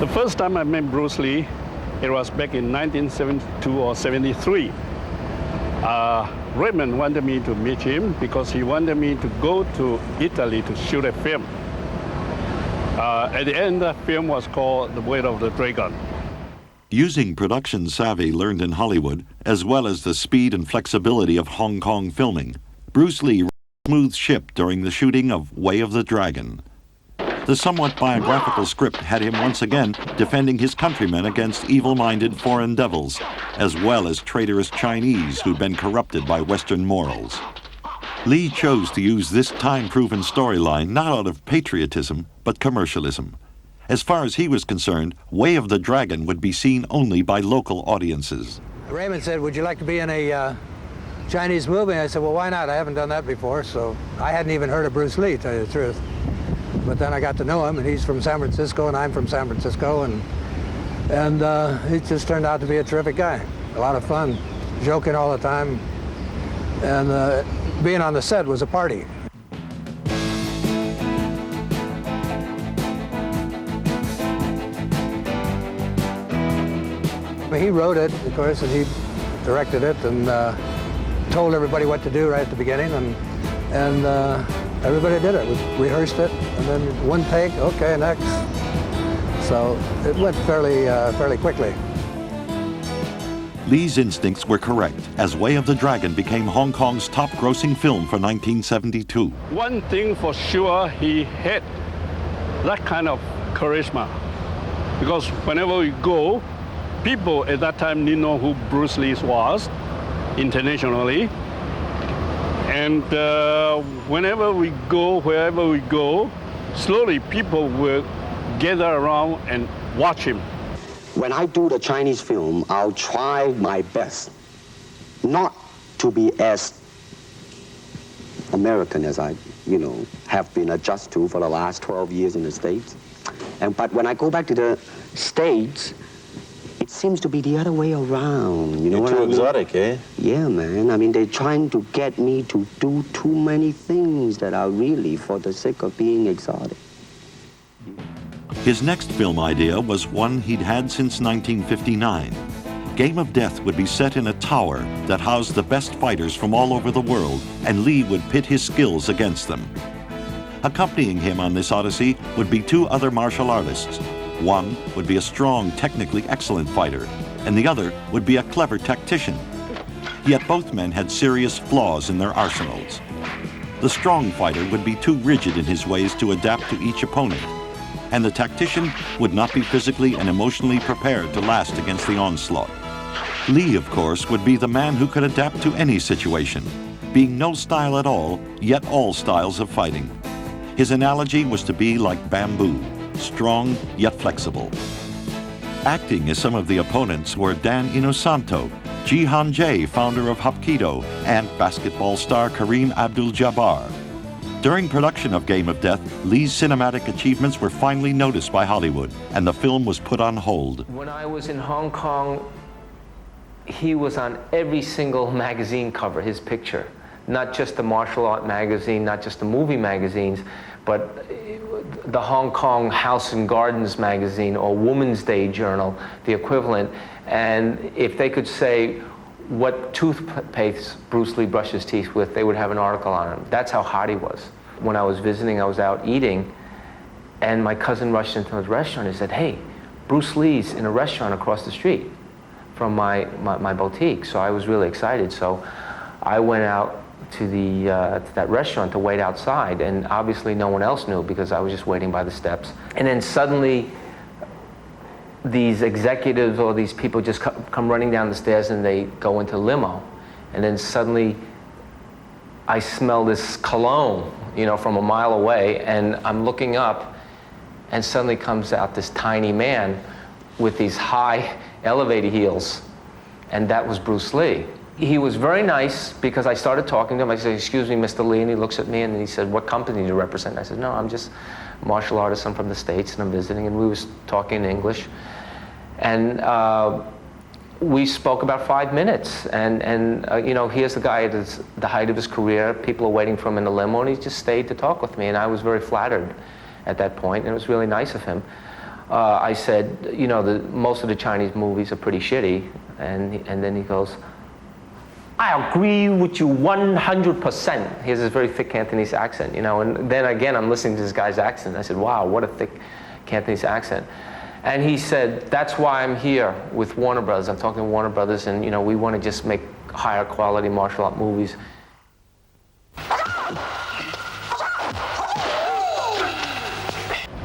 The first time I met Bruce Lee, it was back in 1972 or 73. Raymond wanted me to meet him because he wanted me to go to Italy to shoot a film. At the end, the film was called The Way of the Dragon. Using production savvy learned in Hollywood, as well as the speed and flexibility of Hong Kong filming, Bruce Lee rode a smooth ship during the shooting of Way of the Dragon. The somewhat biographical script had him once again defending his countrymen against evil-minded foreign devils, as well as traitorous Chinese who'd been corrupted by Western morals. Lee chose to use this time-proven storyline not out of patriotism, but commercialism. As far as he was concerned, Way of the Dragon would be seen only by local audiences. Raymond said, "Would you like to be in a Chinese movie?" I said, "Well, why not? I haven't done that before." So I hadn't even heard of Bruce Lee, to tell you the truth. But then I got to know him, and he's from San Francisco, and I'm from San Francisco, and he just turned out to be a terrific guy. A lot of fun, joking all the time, and being on the set was a party. He wrote it, of course, and he directed it, and told everybody what to do right at the beginning, and everybody did it. We rehearsed it, and then one take, okay, next. So it went fairly quickly. Lee's instincts were correct, as Way of the Dragon became Hong Kong's top-grossing film for 1972. One thing for sure, he had that kind of charisma. Because whenever we go, people at that time didn't know who Bruce Lee was internationally. And whenever we go, wherever we go, slowly people will gather around and watch him. When I do the Chinese film, I'll try my best not to be as American as I, have been adjusted to for the last 12 years in the States. But when I go back to the States, it seems to be the other way around. You know what I mean? Too exotic, eh? Yeah, man. I mean, they're trying to get me to do too many things that are really for the sake of being exotic. His next film idea was one he'd had since 1959. Game of Death would be set in a tower that housed the best fighters from all over the world, and Lee would pit his skills against them. Accompanying him on this odyssey would be two other martial artists. One would be a strong, technically excellent fighter, and the other would be a clever tactician. Yet both men had serious flaws in their arsenals. The strong fighter would be too rigid in his ways to adapt to each opponent, and the tactician would not be physically and emotionally prepared to last against the onslaught. Lee, of course, would be the man who could adapt to any situation, being no style at all, yet all styles of fighting. His analogy was to be like bamboo, strong yet flexible. Acting as some of the opponents were Dan Inosanto, Jihan Jay, founder of Hapkido, and basketball star Kareem Abdul-Jabbar. During production of Game of Death, Lee's cinematic achievements were finally noticed by Hollywood, and the film was put on hold. When I was in Hong Kong, he was on every single magazine cover, his picture. Not just the martial art magazine, not just the movie magazines, but the Hong Kong House and Gardens magazine or Woman's Day Journal, the equivalent. And if they could say what toothpaste Bruce Lee brushed his teeth with, they would have an article on him. That's how hot he was. When I was visiting, I was out eating, and my cousin rushed into his restaurant and said, "Hey, Bruce Lee's in a restaurant across the street from my boutique." So I was really excited. So I went out to that restaurant to wait outside, and obviously no one else knew because I was just waiting by the steps. And then suddenly these executives or these people just come running down the stairs, and they go into limo. And then suddenly I smell this cologne, from a mile away, and I'm looking up, and suddenly comes out this tiny man with these high elevator heels, and that was Bruce Lee. He was very nice because I started talking to him. I said, "Excuse me, Mr. Lee," and he looks at me and he said, "What company do you represent?" I said, "No, I'm just a martial artist. I'm from the States and I'm visiting," and we was talking in English. And we spoke about 5 minutes, and here's the guy at the height of his career. People are waiting for him in the limo, and he just stayed to talk with me, and I was very flattered at that point, and it was really nice of him. I said, you know, most of the Chinese movies are pretty shitty. And then he goes, I agree with you 100%. He has this very thick Cantonese accent, you know. And then again, I'm listening to this guy's accent. I said, wow, what a thick Cantonese accent. And he said, that's why I'm here with Warner Brothers. I'm talking to Warner Brothers, and, you know, we want to just make higher quality martial art movies.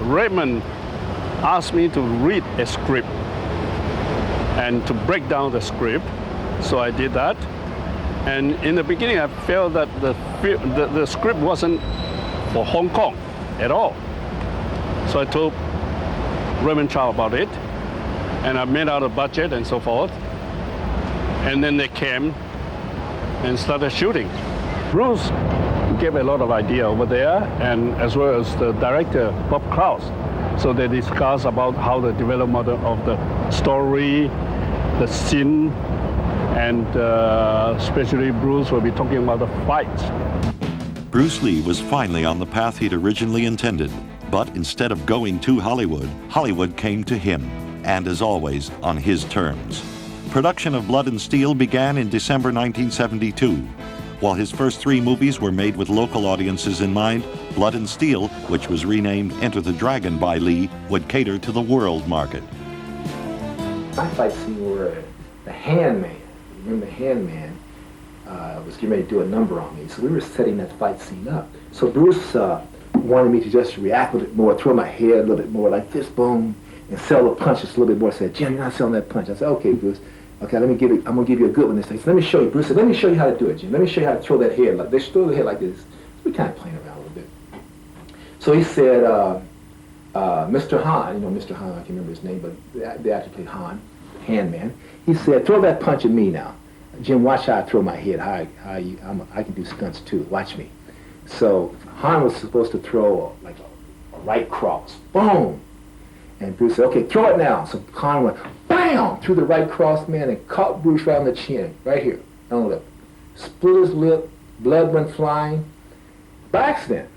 Raymond asked me to read a script and to break down the script, so I did that. And in the beginning, I felt that the script wasn't for Hong Kong at all. So I told Raymond Chow about it, and I made out a budget and so forth. And then they came and started shooting. Bruce gave a lot of idea over there, and as well as the director, Bob Klaus. So they discussed about how the development of the story, the scene, and especially Bruce will be talking about the fights. Bruce Lee was finally on the path he'd originally intended, but instead of going to Hollywood, Hollywood came to him, and as always, on his terms. Production of Blood and Steel began in December 1972. While his first 3 movies were made with local audiences in mind, Blood and Steel, which was renamed Enter the Dragon by Lee, would cater to the world market. My fight scene where the Handman, remember the Handman, was getting ready to do a number on me. So we were setting that fight scene up. So Bruce wanted me to just react a little bit more, throw my head a little bit more like this, boom, and sell the punches a little bit more. I said, Jim, you're not selling that punch. I said, okay, Bruce. Okay, I'm gonna give you a good one this time. So let me show you, Bruce said, let me show you how to do it, Jim. Let me show you how to throw that head. Like, they throw the head like this. We kind of playing around a little bit. So he said, Mr. Han, you know Mr. Han, I can't remember his name, but they actually played Han, Handman. He said, throw that punch at me now. Jim, watch how I throw my head. I can do stunts too. Watch me. So Han was supposed to throw a right cross. Boom! And Bruce said, okay, throw it now. So Han went, bam! Threw the right cross, man, and caught Bruce right on the chin, right here, on the lip. Split his lip, blood went flying. By accident.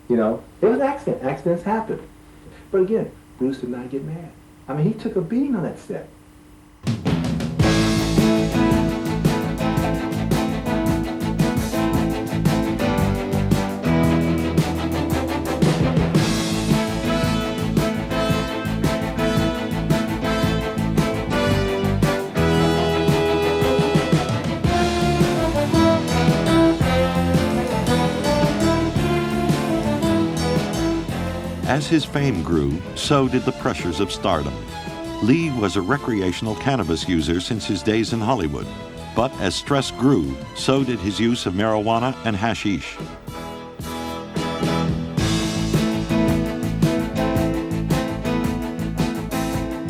You know, it was an accident. Accidents happen. But again, Bruce did not get mad. I mean, he took a beating on that set. As his fame grew, so did the pressures of stardom. Lee was a recreational cannabis user since his days in Hollywood, but as stress grew, so did his use of marijuana and hashish.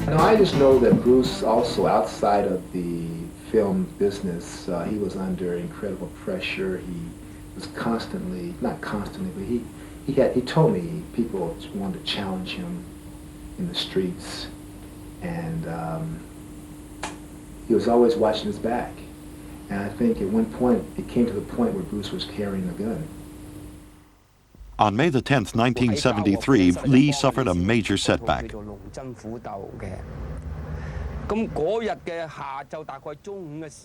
Now, I just know that Bruce, also outside of the film business, he was under incredible pressure. He was constantly, not constantly, but he told me people wanted to challenge him in the streets, and he was always watching his back. And I think at one point, it came to the point where Bruce was carrying a gun. On May the 10th, 1973, Lee suffered a major setback.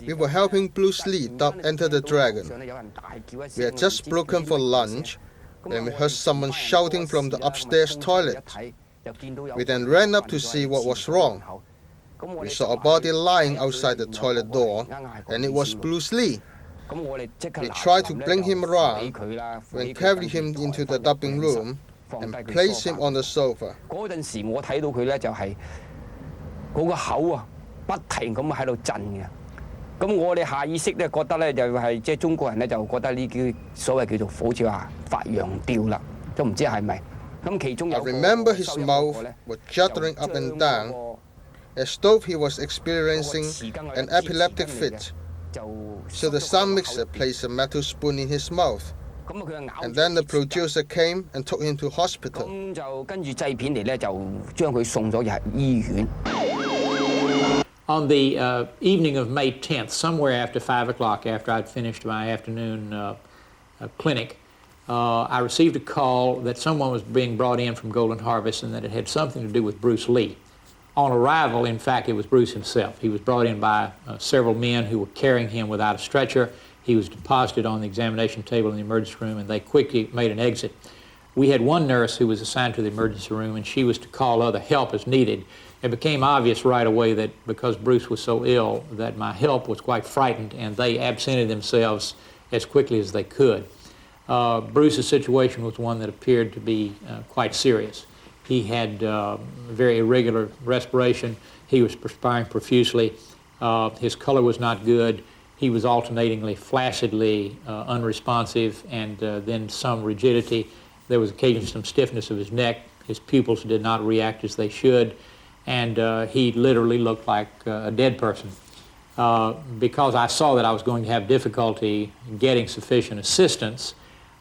We were helping Bruce Lee dub Enter the Dragon. We had just broken for lunch when we heard someone shouting from the upstairs toilet. We then ran up to see what was wrong. We saw a body lying outside the toilet door, and it was Bruce Lee. We tried to bring him around, and carried him into the dubbing room and placed him on the sofa. I remember his mouth was juddering up and down, as though he was experiencing an epileptic fit. So the sound mixer placed a metal spoon in his mouth. And then the producer came and took him to hospital. On the evening of May 10th, somewhere after 5 o'clock, after I'd finished my afternoon clinic, I received a call that someone was being brought in from Golden Harvest and that it had something to do with Bruce Lee. On arrival, in fact, it was Bruce himself. He was brought in by several men who were carrying him without a stretcher. He was deposited on the examination table in the emergency room, and they quickly made an exit. We had one nurse who was assigned to the emergency room, and she was to call other help as needed. It became obvious right away that because Bruce was so ill that my help was quite frightened, and they absented themselves as quickly as they could. Bruce's situation was one that appeared to be quite serious. He had very irregular respiration. He was perspiring profusely. His color was not good. He was alternatingly flaccidly unresponsive and then some rigidity. There was occasionally some stiffness of his neck. His pupils did not react as they should, and he literally looked like a dead person. Because I saw that I was going to have difficulty getting sufficient assistance,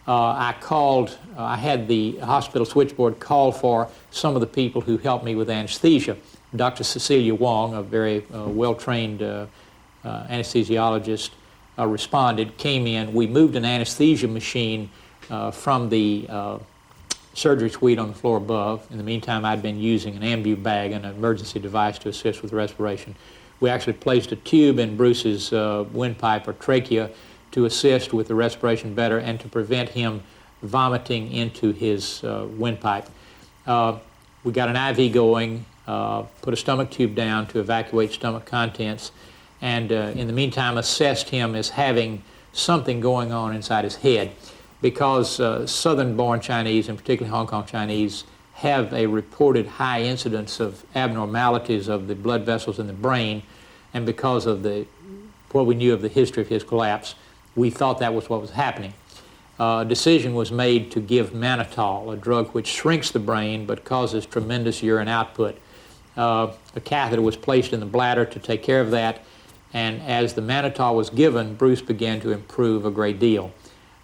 I had the hospital switchboard call for some of the people who helped me with anesthesia. Dr. Cecilia Wong, a very well-trained anesthesiologist, responded, came in. We moved an anesthesia machine from the surgery suite on the floor above. In the meantime, I'd been using an ambu bag, an emergency device to assist with respiration. We actually placed a tube in Bruce's windpipe or trachea to assist with the respiration better and to prevent him vomiting into his windpipe. We got an IV going, put a stomach tube down to evacuate stomach contents, and in the meantime assessed him as having something going on inside his head. Because Southern-born Chinese, and particularly Hong Kong Chinese, have a reported high incidence of abnormalities of the blood vessels in the brain, and because of what we knew of the history of his collapse, we thought that was what was happening. A decision was made to give mannitol, a drug which shrinks the brain but causes tremendous urine output. A catheter was placed in the bladder to take care of that, and as the mannitol was given, Bruce began to improve a great deal.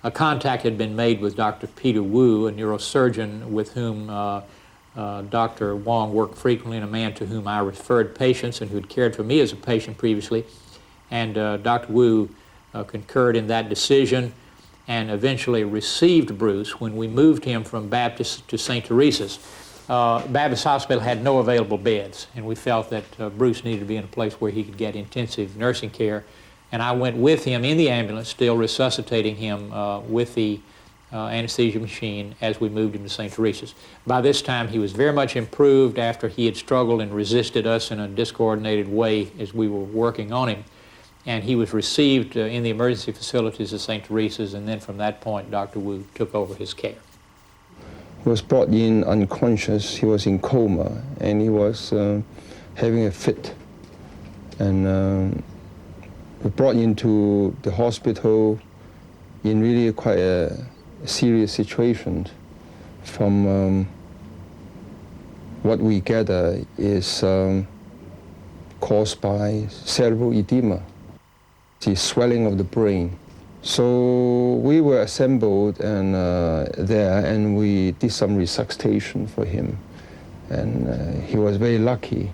A contact had been made with Dr. Peter Wu, a neurosurgeon with whom Dr. Wong worked frequently, and a man to whom I referred patients and who had cared for me as a patient previously. And Dr. Wu concurred in that decision and eventually received Bruce when we moved him from Baptist to St. Teresa's. Baptist Hospital had no available beds, and we felt that Bruce needed to be in a place where he could get intensive nursing care. And I went with him in the ambulance, still resuscitating him with the anesthesia machine as we moved him to St. Teresa's. By this time, he was very much improved after he had struggled and resisted us in a discoordinated way as we were working on him. And he was received in the emergency facilities at St. Teresa's, and then from that point, Dr. Wu took over his care. He was brought in unconscious. He was in coma, and he was having a fit. And we brought into the hospital in really quite a serious situation. From what we gather is caused by cerebral edema, the swelling of the brain. So we were assembled and there, and we did some resuscitation for him, and he was very lucky.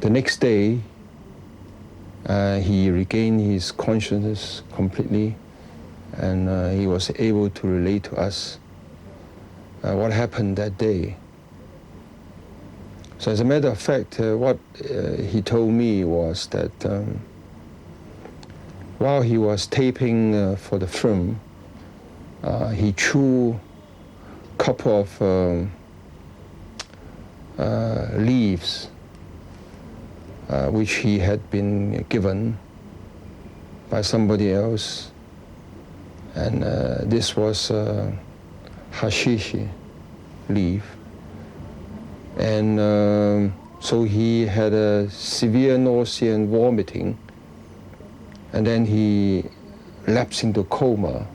The next day, he regained his consciousness completely, and he was able to relate to us what happened that day. So as a matter of fact, what he told me was that while he was taping for the film, he chewed a couple of leaves which he had been given by somebody else, and this was hashish leaf, and so he had a severe nausea and vomiting, and then he lapsed into coma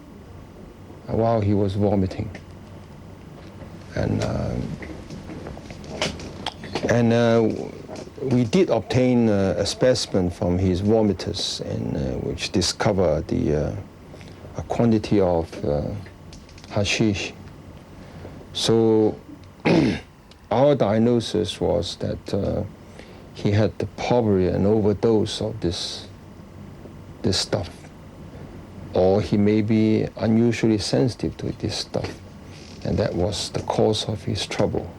while he was vomiting, and we did obtain a specimen from his vomitus, and which discovered a quantity of hashish. So our diagnosis was that he had probably an overdose of this stuff. or he may be unusually sensitive to this stuff, and that was the cause of his trouble.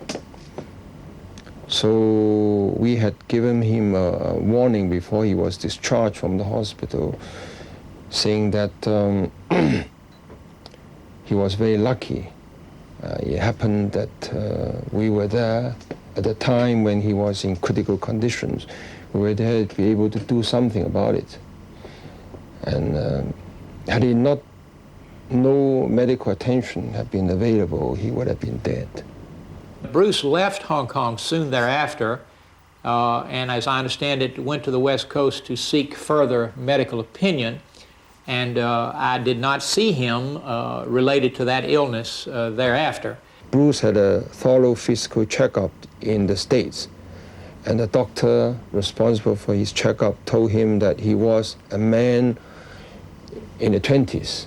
So we had given him a warning before he was discharged from the hospital, saying that he was very lucky. It happened that we were there at the time when he was in critical conditions. We were there to be able to do something about it. And had he not, no medical attention had been available, he would have been dead. Bruce left Hong Kong soon thereafter, and as I understand it, went to the West Coast to seek further medical opinion. And I did not see him related to that illness thereafter. Bruce had a thorough physical checkup in the States, and the doctor responsible for his checkup told him that he was a man in the 20s.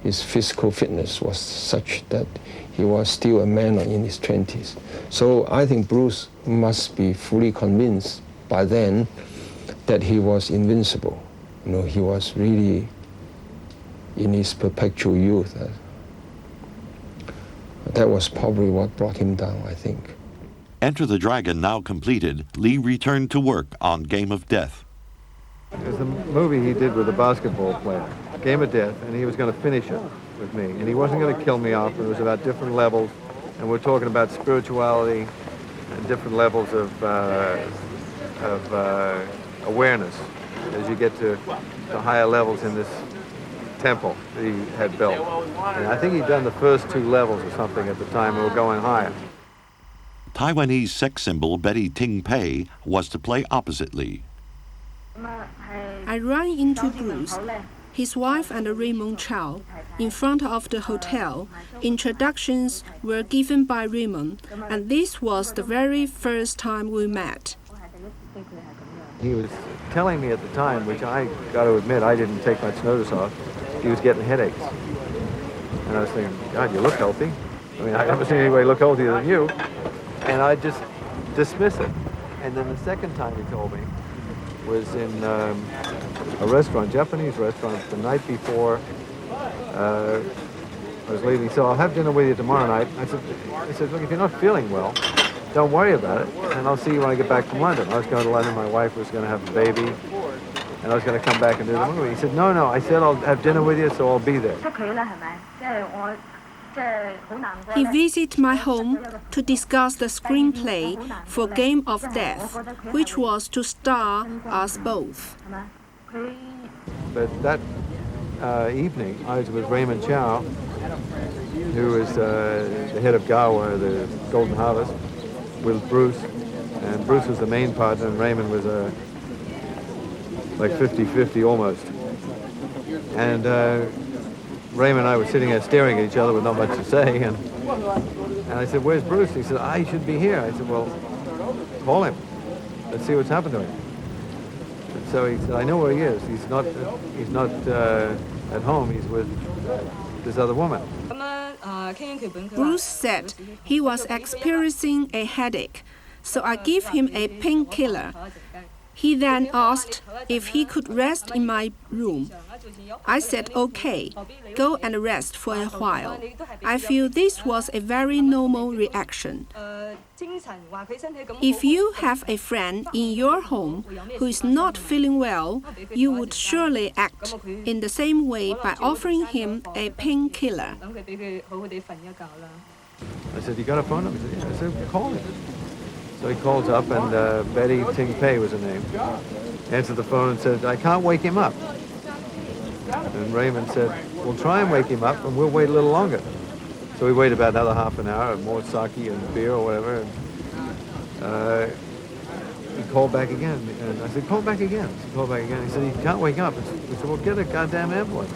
His physical fitness was such that he was still a man in his 20s. So I think Bruce must be fully convinced by then that he was invincible. You know, he was really in his perpetual youth. That was probably what brought him down, I think. Enter the Dragon now completed, Lee returned to work on Game of Death. It was a movie he did with a basketball player, Game of Death, and he was going to finish it with me. And he wasn't going to kill me off, and it was about different levels. And we're talking about spirituality and different levels of awareness as you get to higher levels in this temple that he had built. And I think he'd done the first 2 levels or something at the time, and were going higher. Taiwanese sex symbol Betty Ting Pei was to play opposite Lee. I ran into Bruce, his wife and Raymond Chow, in front of the hotel. Introductions were given by Raymond, and this was the very first time we met. He was telling me at the time, which I got to admit I didn't take much notice of, he was getting headaches. And I was thinking, God, you look healthy. I mean, I haven't seen anybody look healthier than you. And I just dismiss it. And then the second time he told me was in a restaurant, Japanese restaurant, the night before I was leaving. So I'll have dinner with you tomorrow night. I said, look, if you're not feeling well, don't worry about it, and I'll see you when I get back from London. I was going to London, my wife was going to have a baby, and I was going to come back and do the movie. He said, no, I said I'll have dinner with you, so I'll be there. He visited my home to discuss the screenplay for Game of Death, which was to star us both. But that evening, I was with Raymond Chow, who is the head of Gawa, the Golden Harvest, with Bruce. And Bruce was the main partner, and Raymond was like 50-50 almost. And Raymond and I were sitting there staring at each other with not much to say, and I said, where's Bruce? He said, I should be here. I said, well, call him. Let's see what's happened to him. And so he said, I know where he is. He's not at home. He's with this other woman. Bruce said he was experiencing a headache, so I gave him a painkiller. He then asked if he could rest in my room. I said, okay, go and rest for a while. I feel this was a very normal reaction. If you have a friend in your home who is not feeling well, you would surely act in the same way by offering him a painkiller. I said, you got a phone number? He said, yeah. I said, call him. So he calls up, and Betty Ting Pei was her name. Answered the phone and said, I can't wake him up. And Raymond said, well, try and wake him up, and we'll wait a little longer. So we waited about another half an hour, more sake and beer or whatever. And he called back again. And I said, call back again. He called back again. He said, he can't wake up. We said, well, get a goddamn ambulance.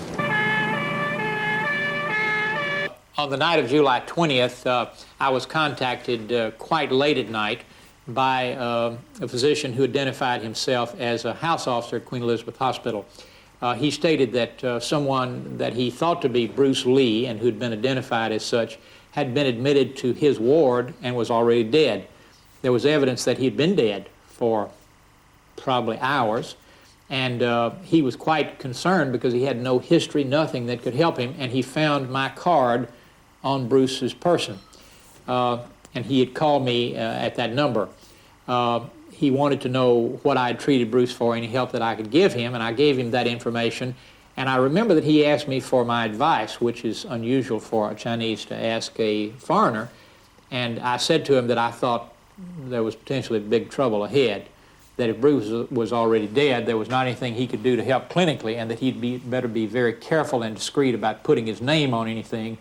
On the night of July 20th, I was contacted quite late at night by a physician who identified himself as a house officer at Queen Elizabeth Hospital. He stated that someone that he thought to be Bruce Lee, and who'd been identified as such, had been admitted to his ward and was already dead. There was evidence that he'd been dead for probably hours, And he was quite concerned because he had no history, nothing that could help him, and he found my card on Bruce's person. And he had called me at that number. He wanted to know what I had treated Bruce for, any help that I could give him, and I gave him that information. And I remember that he asked me for my advice, which is unusual for a Chinese to ask a foreigner. And I said to him that I thought there was potentially big trouble ahead, that if Bruce was already dead, there was not anything he could do to help clinically, and that he'd better be very careful and discreet about putting his name on anything,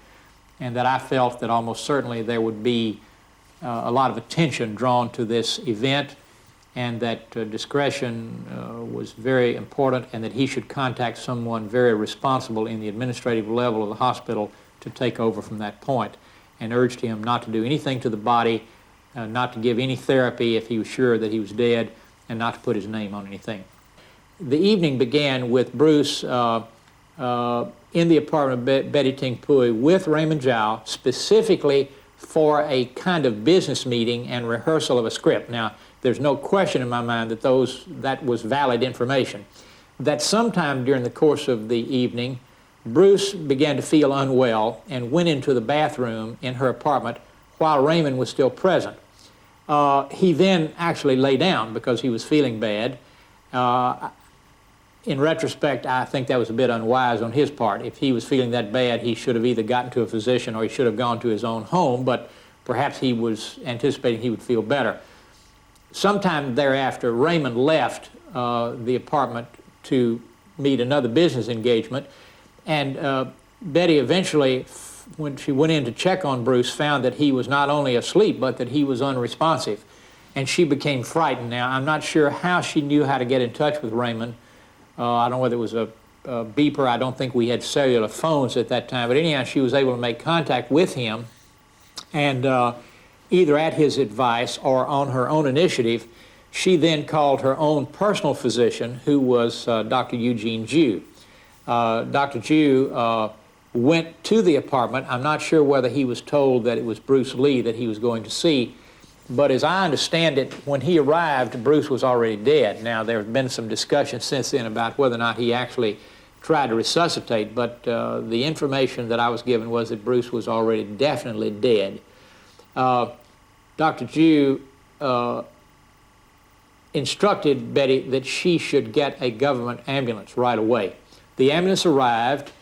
and that I felt that almost certainly there would be a lot of attention drawn to this event, and that discretion was very important, and that he should contact someone very responsible in the administrative level of the hospital to take over from that point, and urged him not to do anything to the body, not to give any therapy if he was sure that he was dead, and not to put his name on anything. The evening began with Bruce in the apartment of Betty Ting Pui with Raymond Zhao, specifically for a kind of business meeting and rehearsal of a script. Now, there's no question in my mind that that was valid information. That sometime during the course of the evening, Bruce began to feel unwell and went into the bathroom in her apartment while Raymond was still present. He then actually lay down because he was feeling bad. In retrospect, I think that was a bit unwise on his part. If he was feeling that bad, he should have either gotten to a physician or he should have gone to his own home, but perhaps he was anticipating he would feel better. Sometime thereafter, Raymond left the apartment to meet another business engagement, and Betty eventually, when she went in to check on Bruce, found that he was not only asleep, but that he was unresponsive, and she became frightened. Now, I'm not sure how she knew how to get in touch with Raymond. I don't know whether it was a beeper. I don't think we had cellular phones at that time, but anyhow, she was able to make contact with him, and either at his advice or on her own initiative, she then called her own personal physician, who was Dr. Eugene Ju. Dr. Ju went to the apartment. I'm not sure whether he was told that it was Bruce Lee that he was going to see, but as I understand it, when he arrived, Bruce was already dead. Now, there have been some discussion since then about whether or not he actually tried to resuscitate, but the information that I was given was that Bruce was already definitely dead. Dr. Ju instructed Betty that she should get a government ambulance right away. The ambulance arrived.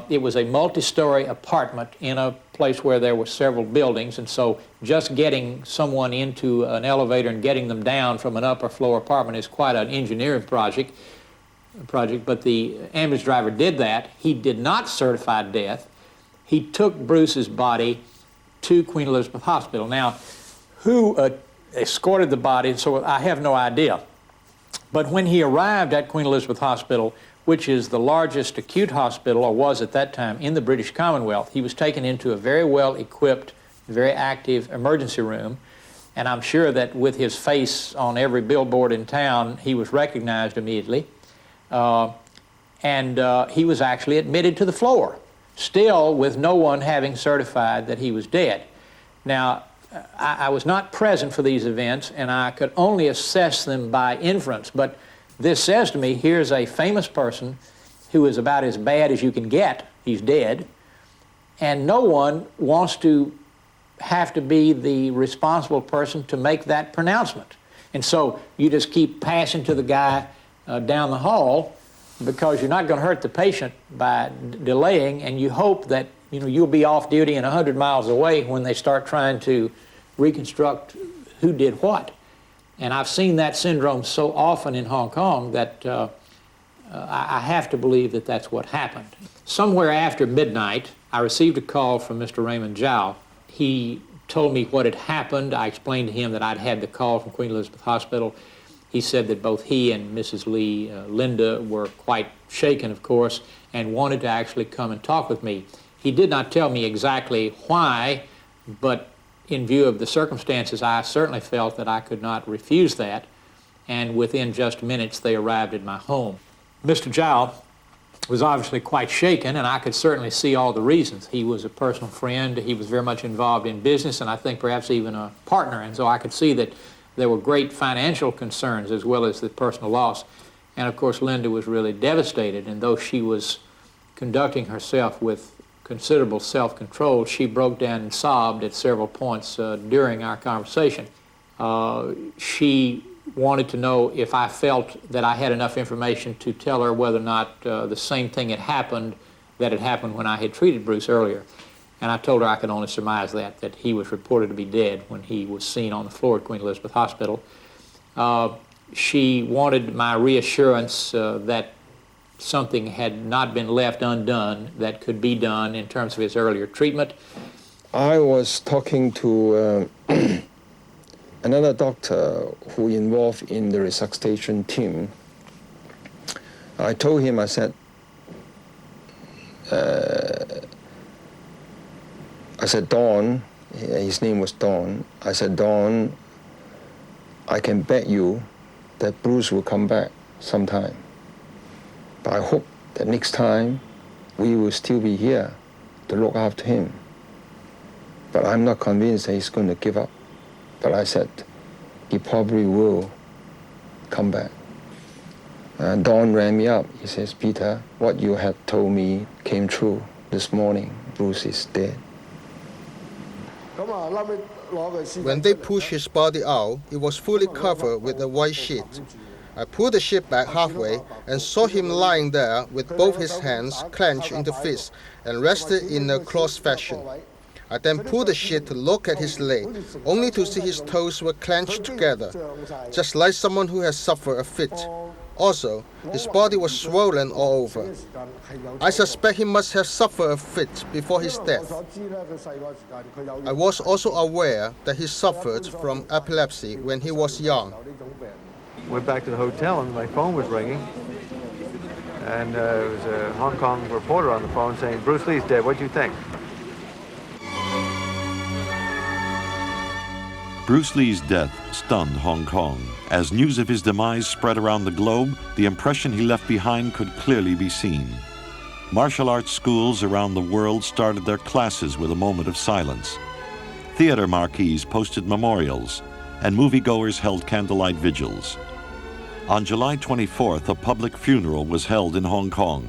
It was a multi-story apartment in a place where there were several buildings, and so just getting someone into an elevator and getting them down from an upper floor apartment is quite an engineering project, but the ambulance driver did that. He did not certify death. He took Bruce's body to Queen Elizabeth Hospital. Now, who escorted the body, so I have no idea. But when he arrived at Queen Elizabeth Hospital, which is the largest acute hospital, or was at that time, in the British Commonwealth, he was taken into a very well-equipped, very active emergency room, and I'm sure that with his face on every billboard in town, he was recognized immediately, and he was actually admitted to the floor, still with no one having certified that he was dead. Now, I was not present for these events, and I could only assess them by inference, but this says to me, here's a famous person who is about as bad as you can get. He's dead, and no one wants to have to be the responsible person to make that pronouncement. And so you just keep passing to the guy down the hall because you're not going to hurt the patient by delaying, and you hope that you'll be off duty and 100 miles away when they start trying to reconstruct who did what. And I've seen that syndrome so often in Hong Kong that I have to believe that that's what happened. Somewhere after midnight, I received a call from Mr. Raymond Zhao. He told me what had happened. I explained to him that I'd had the call from Queen Elizabeth Hospital. He said that both he and Mrs. Lee, Linda, were quite shaken, of course, and wanted to actually come and talk with me. He did not tell me exactly why, but in view of the circumstances, I certainly felt that I could not refuse that, and within just minutes they arrived at my home. Mr. Zhao was obviously quite shaken, and I could certainly see all the reasons. He was a personal friend, he was very much involved in business, and I think perhaps even a partner, and so I could see that there were great financial concerns as well as the personal loss. And of course, Linda was really devastated, and though she was conducting herself with considerable self-control, she broke down and sobbed at several points during our conversation. She wanted to know if I felt that I had enough information to tell her whether or not the same thing had happened that had happened when I had treated Bruce earlier. And I told her I could only surmise that he was reported to be dead when he was seen on the floor at Queen Elizabeth Hospital. She wanted my reassurance that something had not been left undone that could be done in terms of his earlier treatment. I was talking to another doctor who involved in the resuscitation team. I told him, I said, Don, his name was Don. I said, Don, I can bet you that Bruce will come back sometime. But I hope that next time we will still be here to look after him. But I'm not convinced that he's going to give up. But I said, he probably will come back. Don rang me up. He says, Peter, what you had told me came true this morning. Bruce is dead. When they pushed his body out, it was fully covered with a white sheet. I pulled the sheet back halfway and saw him lying there with both his hands clenched into fists and rested in a cross fashion. I then pulled the sheet to look at his leg, only to see his toes were clenched together, just like someone who has suffered a fit. Also, his body was swollen all over. I suspect he must have suffered a fit before his death. I was also aware that he suffered from epilepsy when he was young. Went back to the hotel and my phone was ringing. And it was a Hong Kong reporter on the phone saying, Bruce Lee's dead, what do you think? Bruce Lee's death stunned Hong Kong. As news of his demise spread around the globe, the impression he left behind could clearly be seen. Martial arts schools around the world started their classes with a moment of silence. Theater marquees posted memorials, and moviegoers held candlelight vigils. On July 24th, a public funeral was held in Hong Kong.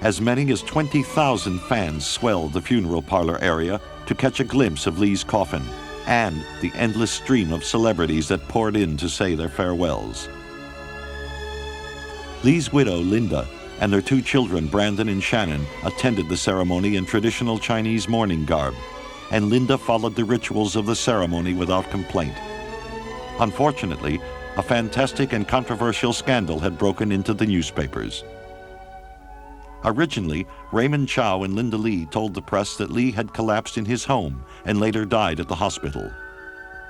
As many as 20,000 fans swelled the funeral parlor area to catch a glimpse of Lee's coffin and the endless stream of celebrities that poured in to say their farewells. Lee's widow, Linda, and their two children, Brandon and Shannon, attended the ceremony in traditional Chinese mourning garb, and Linda followed the rituals of the ceremony without complaint. Unfortunately, a fantastic and controversial scandal had broken into the newspapers. Originally, Raymond Chow and Linda Lee told the press that Lee had collapsed in his home and later died at the hospital.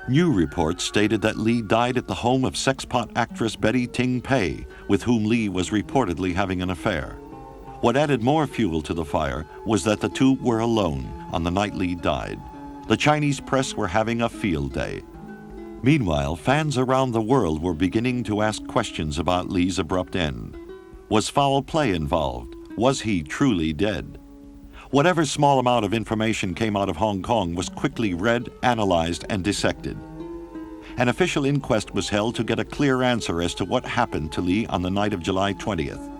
New reports stated that Lee died at the home of sexpot actress Betty Ting Pei, with whom Lee was reportedly having an affair. What added more fuel to the fire was that the two were alone on the night Lee died. The Chinese press were having a field day. Meanwhile, fans around the world were beginning to ask questions about Lee's abrupt end. Was foul play involved? Was he truly dead? Whatever small amount of information came out of Hong Kong was quickly read, analyzed, and dissected. An official inquest was held to get a clear answer as to what happened to Lee on the night of July 20th.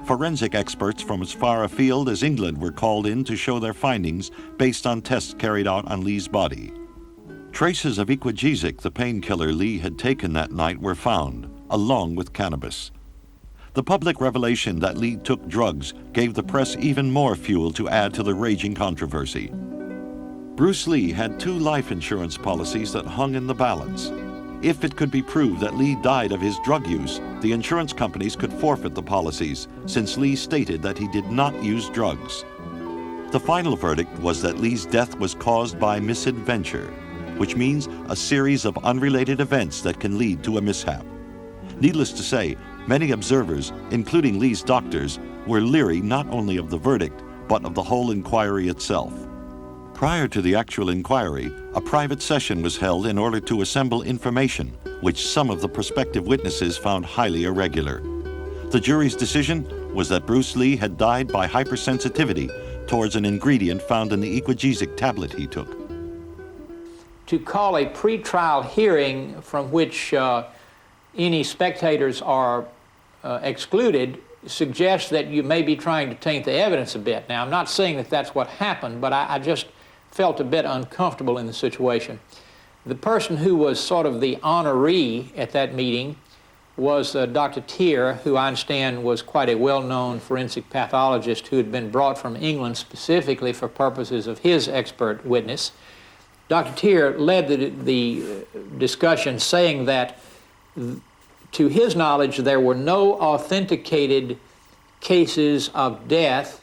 Forensic experts from as far afield as England were called in to show their findings based on tests carried out on Lee's body. Traces of Equagesic, the painkiller Lee had taken that night, were found, along with cannabis. The public revelation that Lee took drugs gave the press even more fuel to add to the raging controversy. Bruce Lee had 2 life insurance policies that hung in the balance. If it could be proved that Lee died of his drug use, the insurance companies could forfeit the policies, since Lee stated that he did not use drugs. The final verdict was that Lee's death was caused by misadventure, which means a series of unrelated events that can lead to a mishap. Needless to say, many observers, including Lee's doctors, were leery not only of the verdict, but of the whole inquiry itself. Prior to the actual inquiry, a private session was held in order to assemble information, which some of the prospective witnesses found highly irregular. The jury's decision was that Bruce Lee had died by hypersensitivity towards an ingredient found in the Equagesic tablet he took. To call a pre-trial hearing from which any spectators are excluded suggests that you may be trying to taint the evidence a bit. Now, I'm not saying that that's what happened, but I just felt a bit uncomfortable in the situation. The person who was sort of the honoree at that meeting was Dr. Tier, who I understand was quite a well-known forensic pathologist who had been brought from England specifically for purposes of his expert witness. Dr. Tier led the discussion saying that to his knowledge, there were no authenticated cases of death,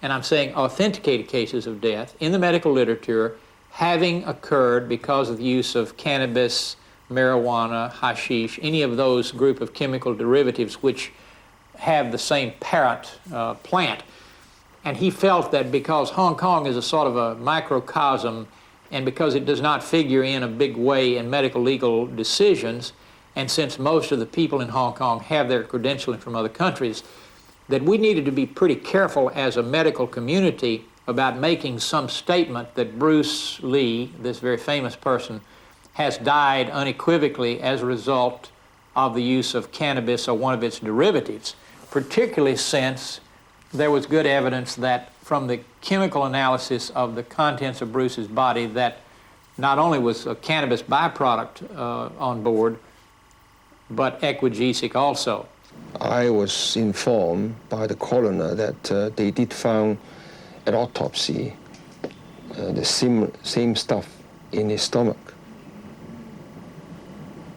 and I'm saying authenticated cases of death, in the medical literature having occurred because of the use of cannabis, marijuana, hashish, any of those group of chemical derivatives which have the same parent plant. And he felt that because Hong Kong is a sort of a microcosm, and because it does not figure in a big way in medical legal decisions, and since most of the people in Hong Kong have their credentialing from other countries, that we needed to be pretty careful as a medical community about making some statement that Bruce Lee, this very famous person, has died unequivocally as a result of the use of cannabis or one of its derivatives, particularly since there was good evidence that from the chemical analysis of the contents of Bruce's body that not only was a cannabis byproduct on board, but equigesic also. I was informed by the coroner that they did find at autopsy the same stuff in his stomach.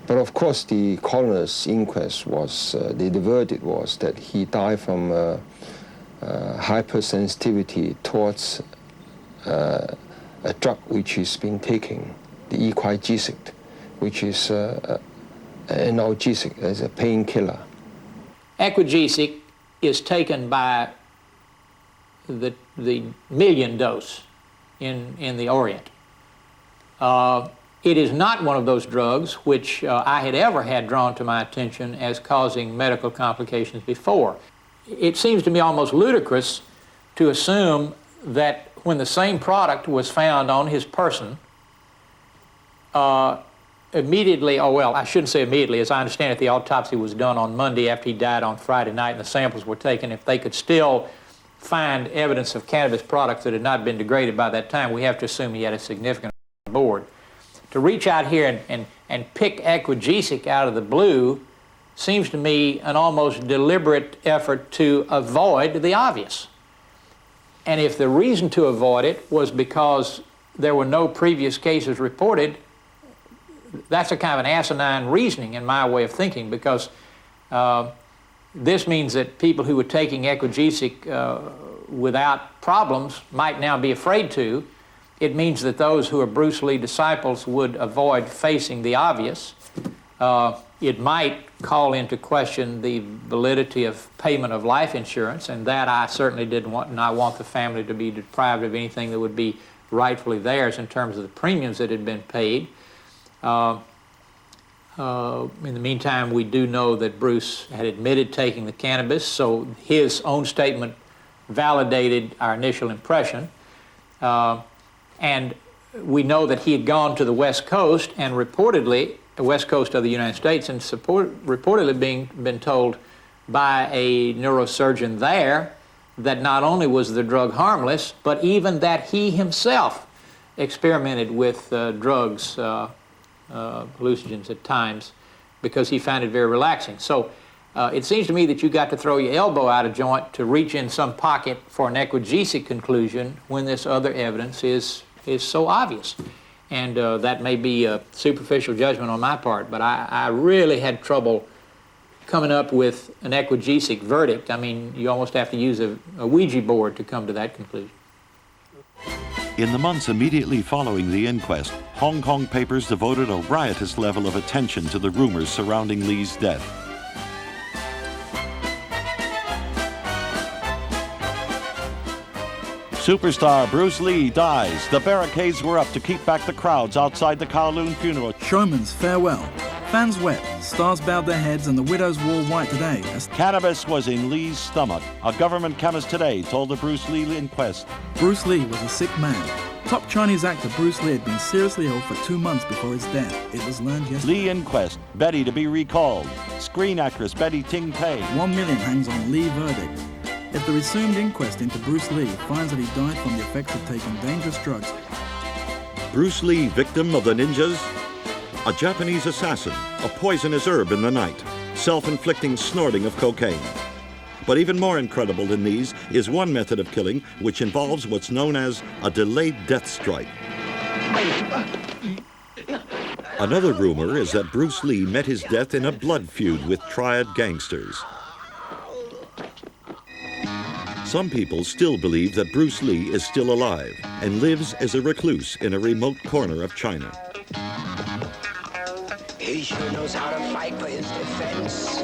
But of course, the coroner's inquest was, the verdict was that he died from hypersensitivity towards a drug which he's been taking, the equigesic, which is analgesic, as a painkiller. Equigesic is taken by the million dose in the Orient. It is not one of those drugs which I had ever had drawn to my attention as causing medical complications before. It seems to me almost ludicrous to assume that when the same product was found on his person, immediately, oh well, I shouldn't say immediately, as I understand it, the autopsy was done on Monday after he died on Friday night and the samples were taken. If they could still find evidence of cannabis products that had not been degraded by that time, we have to assume he had a significant on board. To reach out here and pick equigesic out of the blue seems to me an almost deliberate effort to avoid the obvious. And if the reason to avoid it was because there were no previous cases reported, that's a kind of an asinine reasoning in my way of thinking, because this means that people who were taking equigesic without problems might now be afraid to. It means that those who are Bruce Lee disciples would avoid facing the obvious. It might call into question the validity of payment of life insurance, and that I certainly didn't want, and I want the family to be deprived of anything that would be rightfully theirs in terms of the premiums that had been paid. In the meantime, we do know that Bruce had admitted taking the cannabis, so his own statement validated our initial impression. And we know that he had gone to the West Coast and reportedly, the West Coast of the United States, and reportedly been told by a neurosurgeon there that not only was the drug harmless, but even that he himself experimented with drugs, hallucinogens at times, because he found it very relaxing. So it seems to me that you got to throw your elbow out of joint to reach in some pocket for an equigesic conclusion when this other evidence is so obvious. And that may be a superficial judgment on my part, but I really had trouble coming up with an equigesic verdict. I mean, you almost have to use a Ouija board to come to that conclusion. In the months immediately following the inquest, Hong Kong papers devoted a riotous level of attention to the rumors surrounding Lee's death. Superstar Bruce Lee dies. The barricades were up to keep back the crowds outside the Kowloon funeral. Showman's farewell. Fans wept, stars bowed their heads, and the widows wore white today. Cannabis was in Lee's stomach. A government chemist today told the Bruce Lee inquest. Bruce Lee was a sick man. Top Chinese actor Bruce Lee had been seriously ill for 2 months before his death. It was learned yesterday. Lee inquest, Betty to be recalled. Screen actress Betty Ting Pei. $1 million hangs on Lee verdict. If the resumed inquest into Bruce Lee finds that he died from the effects of taking dangerous drugs. Bruce Lee, victim of the ninjas? A Japanese assassin, a poisonous herb in the night, self-inflicting snorting of cocaine. But even more incredible than these is one method of killing which involves what's known as a delayed death strike. Another rumor is that Bruce Lee met his death in a blood feud with triad gangsters. Some people still believe that Bruce Lee is still alive and lives as a recluse in a remote corner of China. He sure knows how to fight for his defense.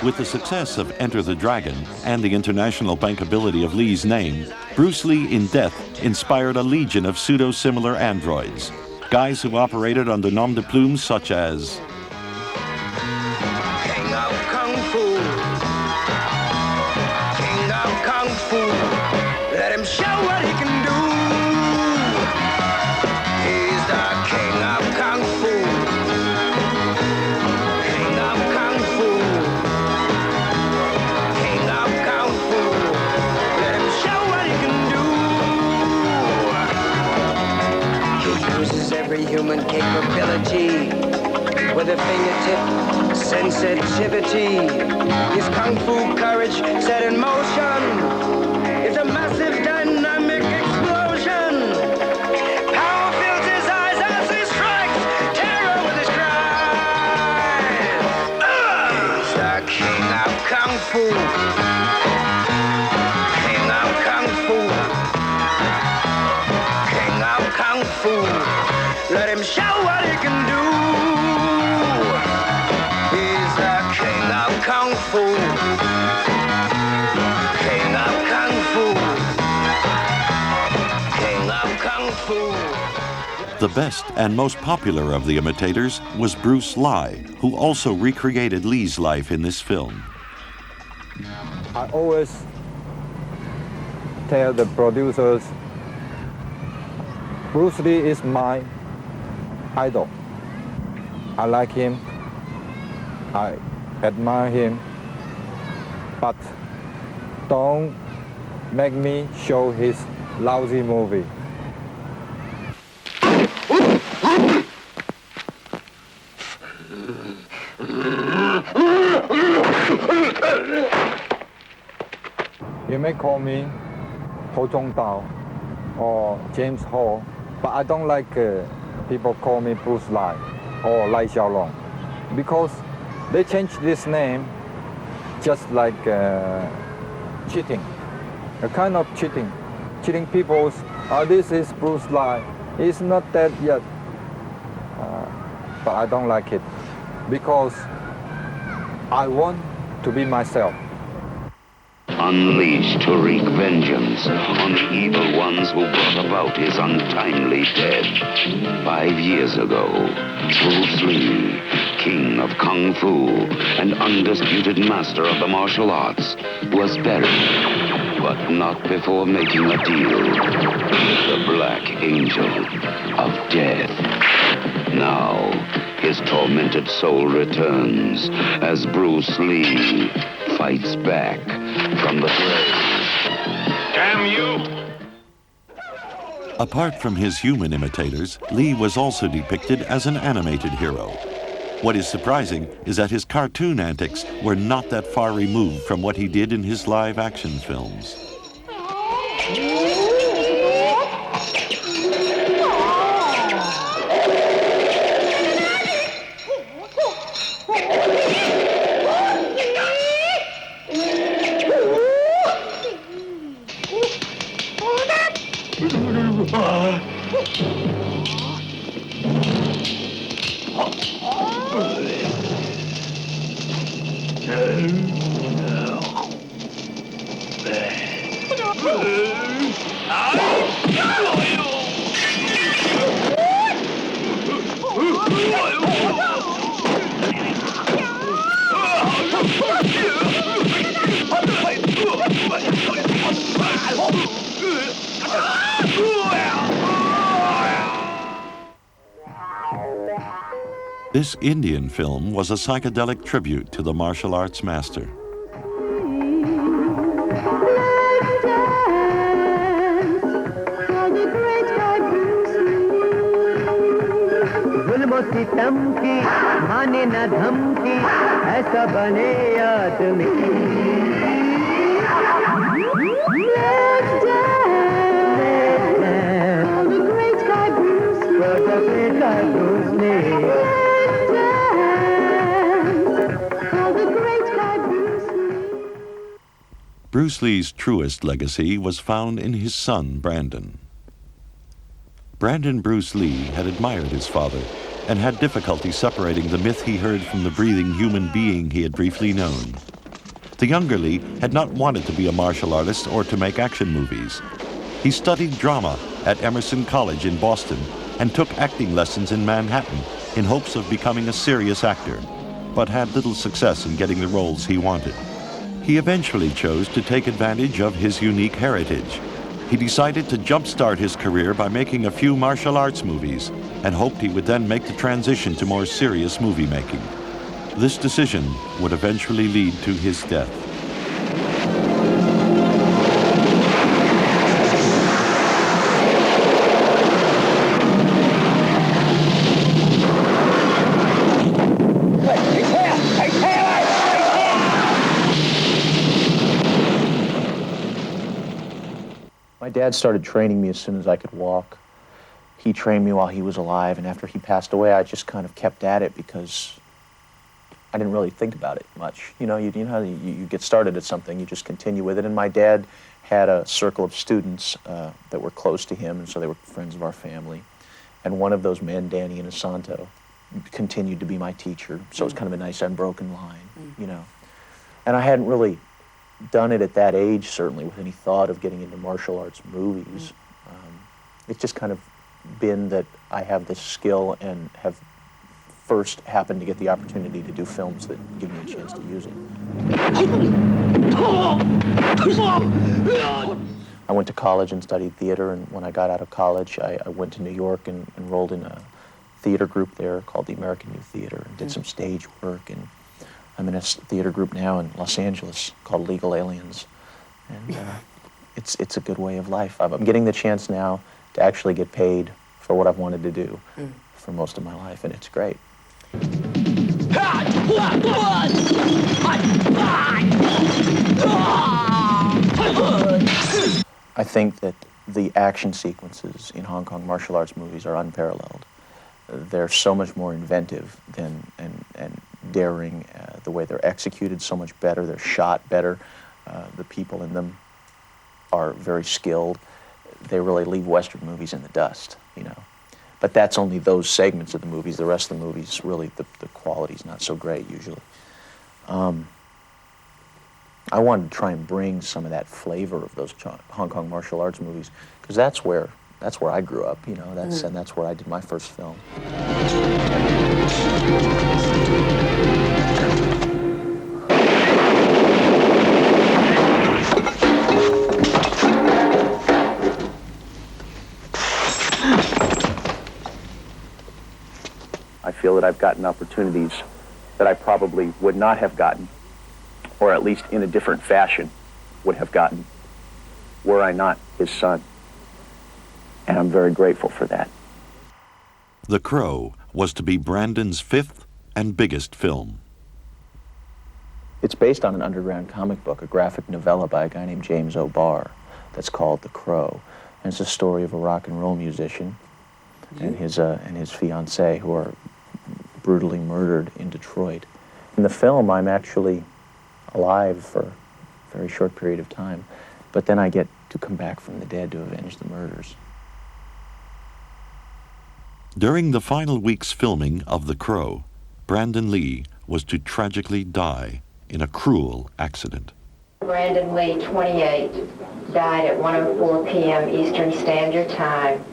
With the success of Enter the Dragon and the international bankability of Lee's name, Bruce Lee in death inspired a legion of pseudo-similar androids, guys who operated under nom de plume such as King of Kung Fu. King of Kung Fu. Let him show what he can do. He's the King of Kung Fu. King of Kung Fu. King of Kung Fu. Let him show what he can do. He uses every human capability with a fingertip sensitivity. His Kung Fu courage set in motion. It's a massive dynamic explosion. Power fills his eyes as he strikes, terror with his cries. He's the King of Kung Fu. King of Kung Fu. King of Kung Fu. Let him show what he can do. He's the King of Kung Fu. King of Kung Fu. King of Kung Fu. the best and most popular of the imitators was Bruce Lee, who also recreated Lee's life in this film. I always tell the producers, Bruce Lee is my idol. I like him, I admire him, but don't make me show his lousy movie. You may call me Ho Zhong Dao or James Ho, but I don't like people call me Bruce Lee or Lai Xiaolong, because they changed this name just like cheating, a kind of cheating people. This is Bruce Lee. He's not dead yet, but I don't like it because I want to be myself. Unleashed to wreak vengeance on the evil ones who brought about his untimely death. 5 years ago, Bruce Lee, king of Kung Fu and undisputed master of the martial arts, was buried, but not before making a deal with the Black Angel of Death. Now, his tormented soul returns as Bruce Lee fights back from the grave. Damn you! Apart from his human imitators, Lee was also depicted as an animated hero. What is surprising is that his cartoon antics were not that far removed from what he did in his live-action films. This Indian film was a psychedelic tribute to the martial arts master. Bruce Lee's truest legacy was found in his son, Brandon. Brandon Bruce Lee had admired his father and had difficulty separating the myth he heard from the breathing human being he had briefly known. The younger Lee had not wanted to be a martial artist or to make action movies. He studied drama at Emerson College in Boston and took acting lessons in Manhattan in hopes of becoming a serious actor, but had little success in getting the roles he wanted. He eventually chose to take advantage of his unique heritage. He decided to jumpstart his career by making a few martial arts movies and hoped he would then make the transition to more serious movie making. This decision would eventually lead to his death. My dad started training me as soon as I could walk. He trained me while he was alive, and after he passed away, I just kind of kept at it because I didn't really think about it much. You know how you get started at something, you just continue with it. And my dad had a circle of students that were close to him, and so they were friends of our family. And one of those men, Danny Inosanto, continued to be my teacher. So it was kind of a nice unbroken line, you know. And I hadn't really done it at that age, certainly, with any thought of getting into martial arts movies. It's just kind of been that I have this skill and have first happened to get the opportunity to do films that give me a chance to use it. I went to college and studied theater, and when I got out of college, I went to New York and enrolled in a theater group there called the American New Theater, and did some stage work, and I'm in a theater group now in Los Angeles called Legal Aliens, and it's a good way of life. I'm getting the chance now to actually get paid for what I've wanted to do for most of my life, and it's great. I think that the action sequences in Hong Kong martial arts movies are unparalleled. They're so much more inventive than and daring. The way they're executed so much better. They're shot better. The people in them are very skilled. They really leave Western movies in the dust, you know. But that's only those segments of the movies. The rest of the movies, really, the quality's not so great usually. I wanted to try and bring some of that flavor of those Hong Kong martial arts movies, because that's where I grew up, you know. And that's where I did my first film. I feel that I've gotten opportunities that I probably would not have gotten, or at least in a different fashion would have gotten, were I not his son. And I'm very grateful for that. The Crow was to be Brandon's fifth and biggest film. It's based on an underground comic book, a graphic novella by a guy named James O'Barr that's called The Crow. And it's a story of a rock and roll musician and his fiancée who are brutally murdered in Detroit. In the film, I'm actually alive for a very short period of time, but then I get to come back from the dead to avenge the murders. During the final week's filming of The Crow, Brandon Lee was to tragically die in a cruel accident. Brandon Lee, 28, died at 1:04 p.m. Eastern Standard Time,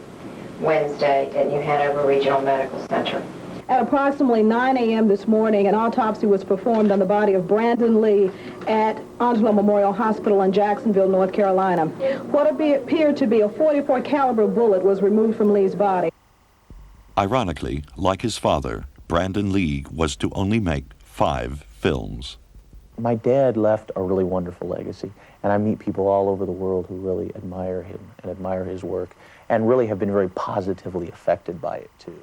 Wednesday at New Hanover Regional Medical Center. At approximately 9 a.m. this morning, an autopsy was performed on the body of Brandon Lee at Angelo Memorial Hospital in Jacksonville, North Carolina. What appeared to be a .44 caliber bullet was removed from Lee's body. Ironically, like his father, Brandon Lee was to only make 5 films. My dad left a really wonderful legacy, and I meet people all over the world who really admire him and admire his work, and really have been very positively affected by it, too.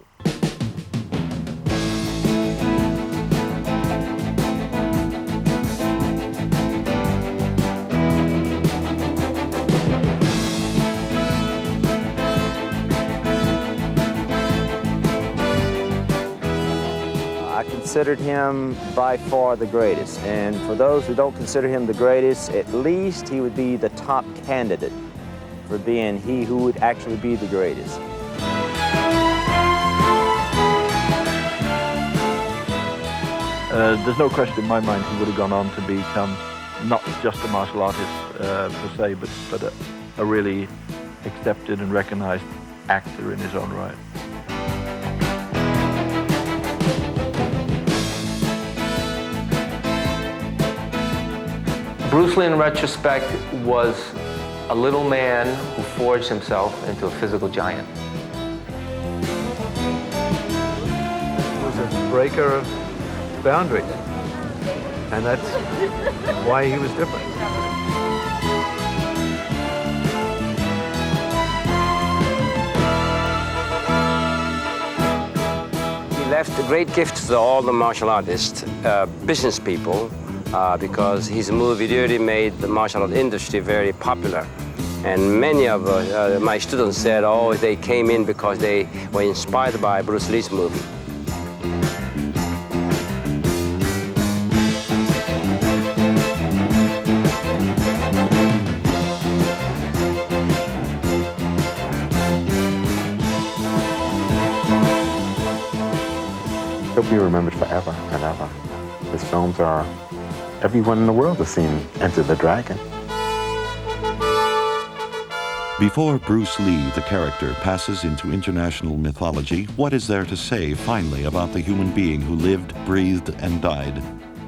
I considered him by far the greatest, and for those who don't consider him the greatest, at least he would be the top candidate for being he who would actually be the greatest. There's no question in my mind he would have gone on to become not just a martial artist per se, but a really accepted and recognized actor in his own right. Bruce Lee, in retrospect, was a little man who forged himself into a physical giant. He was a breaker of boundaries, and that's why he was different. He left a great gift to all the martial artists, business people, because his movie really made the martial art industry very popular. And many of my students said, oh, they came in because they were inspired by Bruce Lee's movie. He'll be remembered forever and ever. His films are, everyone in the world has seen Enter the Dragon. Before Bruce Lee, the character, passes into international mythology, what is there to say finally about the human being who lived, breathed, and died?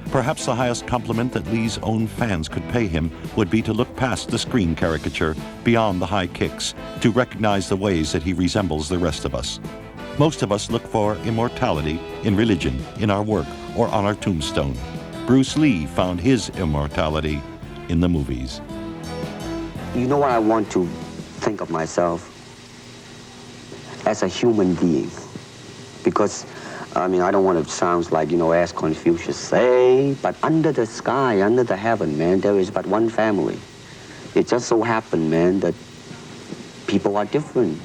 Perhaps the highest compliment that Lee's own fans could pay him would be to look past the screen caricature, beyond the high kicks, to recognize the ways that he resembles the rest of us. Most of us look for immortality in religion, in our work, or on our tombstone. Bruce Lee found his immortality in the movies. You know what I want to think of myself? As a human being. Because, I mean, I don't want to sound like, as Confucius say, but under the sky, under the heaven, man, there is but one family. It just so happened, man, that people are different.